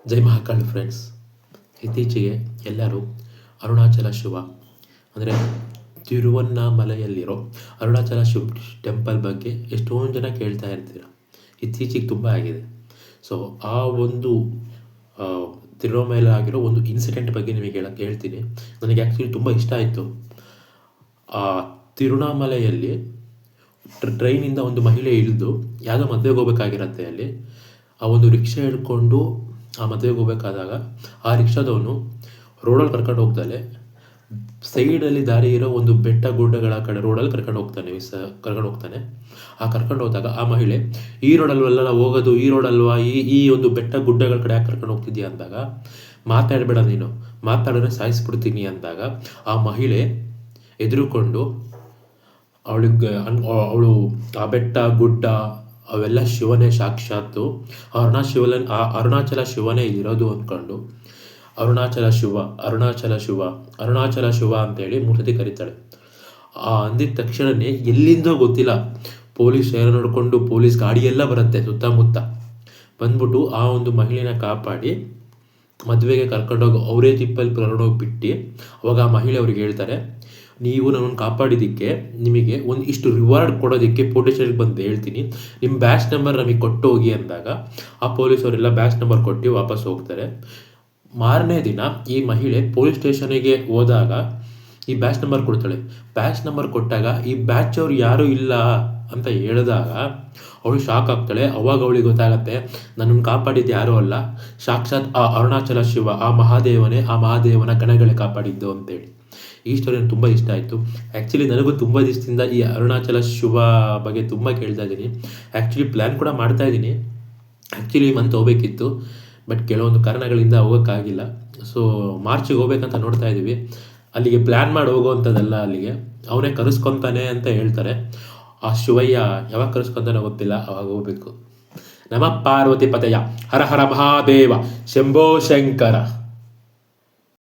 ಜೈ ಮಹಾಕಾಳ್ friends. ಇತ್ತೀಚೆಗೆ ಎಲ್ಲರೂ ಅರುಣಾಚಲ ಶಿವ ಅಂದರೆ ತಿರುವನ್ನಾಮಲೆಯಲ್ಲಿರೋ ಅರುಣಾಚಲ ಶಿವ ಟೆಂಪಲ್ ಬಗ್ಗೆ ಎಷ್ಟೊಂದು ಜನ ಕೇಳ್ತಾ ಇರ್ತೀರ. ಇತ್ತೀಚೆಗೆ ತುಂಬ ಆಗಿದೆ. ಸೊ ಆ ಒಂದು ತಿರುವಮಲೆ ಆಗಿರೋ ಒಂದು ಇನ್ಸಿಡೆಂಟ್ ಬಗ್ಗೆ ನಿಮಗೆ ಹೇಳ್ತೀನಿ. ನನಗೆ ಆ್ಯಕ್ಚುಲಿ ತುಂಬ ಇಷ್ಟ ಆಯಿತು. ಆ ತಿರುವಣ್ಣಾಮಲೆಯಲ್ಲಿ ಟ್ರೈನಿಂದ ಒಂದು ಮಹಿಳೆ ಇಳಿದು ಯಾವುದೋ ಮದುವೆಗೆ ಹೋಗ್ಬೇಕಾಗಿರತ್ತೆ. ಅಲ್ಲಿ ಆ ಒಂದು ರಿಕ್ಷಾ ಹಿಡ್ಕೊಂಡು ಆ ಮದುವೆಗೆ ಹೋಗ್ಬೇಕಾದಾಗ ಆ ರಿಕ್ಷಾದವನು ರೋಡಲ್ಲಿ ಕರ್ಕೊಂಡು ಹೋಗ್ತಾನೆ, ಸೈಡಲ್ಲಿ ದಾರಿ ಇರೋ ಒಂದು ಬೆಟ್ಟ ಗುಡ್ಡಗಳ ಕಡೆ ರೋಡಲ್ಲಿ ಕರ್ಕೊಂಡು ಹೋಗ್ತಾನೆ. ಆ ಕರ್ಕೊಂಡು ಹೋದಾಗ ಆ ಮಹಿಳೆ, ಈ ರೋಡಲ್ವಲ್ಲ ಹೋಗೋದು, ಈ ರೋಡಲ್ವಾ, ಈ ಒಂದು ಬೆಟ್ಟ ಗುಡ್ಡಗಳ ಕಡೆ ಯಾಕೆ ಕರ್ಕೊಂಡು ಹೋಗ್ತಿದ್ಯಾ ಅಂದಾಗ, ಮಾತಾಡಬೇಡ ನೀನು, ಮಾತಾಡಿದ್ರೆ ಸಾಯಿಸ್ಬಿಡ್ತೀನಿ ಅಂದಾಗ ಆ ಮಹಿಳೆ ಎದುರುಕೊಂಡು ಅವಳು ಆ ಬೆಟ್ಟ ಗುಡ್ಡ ಅವೆಲ್ಲ ಶಿವನೇ ಸಾಕ್ಷಾತ್ತು, ಅರುಣಾಚಲ ಶಿವನೇ ಇರೋದು ಅಂದ್ಕೊಂಡು ಅರುಣಾಚಲ ಶಿವ ಅರುಣಾಚಲ ಶಿವ ಅರುಣಾಚಲ ಶಿವ ಅಂತೇಳಿ 3 ಸತಿ ಕರೀತಾಳೆ. ಅಂದಿದ ತಕ್ಷಣವೇ ಎಲ್ಲಿಂದೋ ಗೊತ್ತಿಲ್ಲ ಪೊಲೀಸ್ ಏನೋ ನೋಡಿಕೊಂಡು ಪೊಲೀಸ್ ಗಾಡಿಯೆಲ್ಲ ಬರುತ್ತೆ ಸುತ್ತಮುತ್ತ ಬಂದ್ಬಿಟ್ಟು ಆ ಒಂದು ಮಹಿಳೆನ ಕಾಪಾಡಿ ಮದುವೆಗೆ ಕರ್ಕೊಂಡೋಗಿ ಅವರೇ ತಿಪ್ಪಲ್ಲಿ ಕರ್ಕೊಂಡೋಗಿ ಬಿಟ್ಟು ಅವಾಗ ಆ ಮಹಿಳೆ ಅವ್ರಿಗೆ ಹೇಳ್ತಾರೆ, ನೀವು ನನ್ನನ್ನು ಕಾಪಾಡಿದ್ದಕ್ಕೆ ನಿಮಗೆ ಇಷ್ಟು ರಿವಾರ್ಡ್ ಕೊಡೋದಕ್ಕೆ ಪೊಲೀಸ್ ಸ್ಟೇಷನ್ಗೆ ಬಂದು ಹೇಳ್ತೀನಿ, ನಿಮ್ಮ ಬ್ಯಾಚ್ ನಂಬರ್ ನಮಗೆ ಕೊಟ್ಟು ಹೋಗಿ ಅಂದಾಗ ಆ ಪೊಲೀಸವರೆಲ್ಲ ಬ್ಯಾಚ್ ನಂಬರ್ ಕೊಟ್ಟು ವಾಪಸ್ ಹೋಗ್ತಾರೆ. ಮಾರನೇ ದಿನ ಈ ಮಹಿಳೆ ಪೊಲೀಸ್ ಸ್ಟೇಷನಿಗೆ ಹೋದಾಗ ಈ ಬ್ಯಾಚ್ ನಂಬರ್ ಕೊಡ್ತಾಳೆ. ಬ್ಯಾಚ್ ನಂಬರ್ ಕೊಟ್ಟಾಗ ಈ ಬ್ಯಾಚ್ ಅವ್ರು ಯಾರೂ ಇಲ್ಲ ಅಂತ ಹೇಳಿದಾಗ ಅವಳು ಶಾಕ್ ಆಗ್ತಾಳೆ. ಅವಾಗ ಅವಳಿಗೆ ಗೊತ್ತಾಗತ್ತೆ, ನನ್ನನ್ನು ಕಾಪಾಡಿದ್ದು ಯಾರೂ ಅಲ್ಲ, ಸಾಕ್ಷಾತ್ ಆ ಅರುಣಾಚಲ ಶಿವ, ಆ ಮಹಾದೇವನೇ, ಆ ಮಹಾದೇವನ ಗಣಗಳೇ ಕಾಪಾಡಿದ್ದು ಅಂತೇಳಿ. ಈ ಸ್ಟೋರಿ ನನಗೆ ತುಂಬ ಇಷ್ಟ ಆಯಿತು. ಆ್ಯಕ್ಚುಲಿ ನನಗೂ ತುಂಬ ದಿವಸದಿಂದ ಈ ಅರುಣಾಚಲ ಶಿವ ಬಗ್ಗೆ ತುಂಬ ಕೇಳ್ತಾ ಇದ್ದೀನಿ. ಆ್ಯಕ್ಚುಲಿ ಪ್ಲ್ಯಾನ್ ಕೂಡ ಮಾಡ್ತಾ ಇದ್ದೀನಿ. ಆ್ಯಕ್ಚುಲಿ ಈ ಮಂತ್ ಹೋಗ್ಬೇಕಿತ್ತು, ಬಟ್ ಕೆಲವೊಂದು ಕಾರಣಗಳಿಂದ ಹೋಗೋಕ್ಕಾಗಿಲ್ಲ. ಸೊ ಮಾರ್ಚಿಗೆ ಹೋಗ್ಬೇಕಂತ ನೋಡ್ತಾ ಇದ್ದೀವಿ. ಅಲ್ಲಿಗೆ ಪ್ಲ್ಯಾನ್ ಮಾಡಿ ಹೋಗೋವಂಥದ್ದಲ್ಲ, ಅಲ್ಲಿಗೆ ಅವನೇ ಕರೆಸ್ಕೊತಾನೆ ಅಂತ ಹೇಳ್ತಾರೆ. ಆ ಶಿವಯ್ಯ ಯಾವಾಗ ಕರೆಸ್ಕೊತಾನೋ ಗೊತ್ತಿಲ್ಲ, ಅವಾಗ ಹೋಗ್ಬೇಕು. ನಮ ಪಾರ್ವತಿ ಪತಯ ಹರ ಹರ ಮಹಾದೇವ ಶಂಭೋ ಶಂಕರ.